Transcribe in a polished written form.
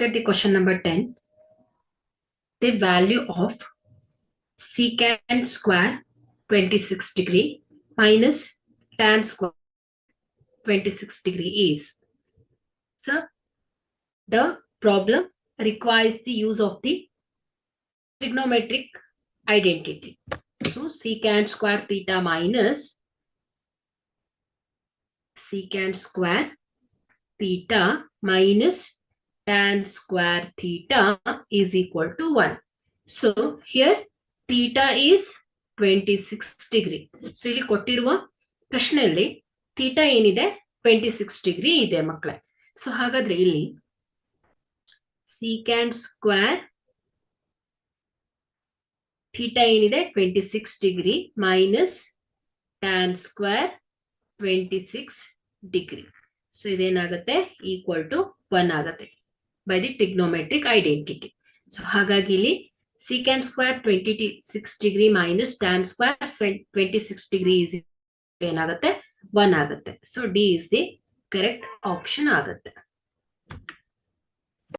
at the question number 10. The value of secant square 26 degree minus tan square 26 degree is. So, the problem requires the use of the trigonometric identity. So, secant square theta minus secant square theta minus tan square theta is equal to 1. So, here theta is 26 degree. So, ಇಲ್ಲಿ ಕೊಟ್ಟಿರುವ ಪ್ರಶ್ನೆಯಲ್ಲಿ theta ಏನಿದೆ 26 degree ಇದೆ ಮಕ್ಕಳೇ. So ಹಾಗಾದ್ರೆ ಇಲ್ಲಿ secant square theta ಏನಿದೆ 26 degree minus tan square 26 degree. So ಇದೇನಾಗುತ್ತೆ ಈಕ್ವಲ್ ಟು 1 ಆಗುತ್ತೆ by the trigonometric identity. So ಹಾಗಾಗಿ ಇಲ್ಲಿ secant square 26 degree minus tan square 26 degree is ಏನಾಗುತ್ತೆ 1 ಆಗುತ್ತೆ. So D is the correct option ಆಗುತ್ತೆ.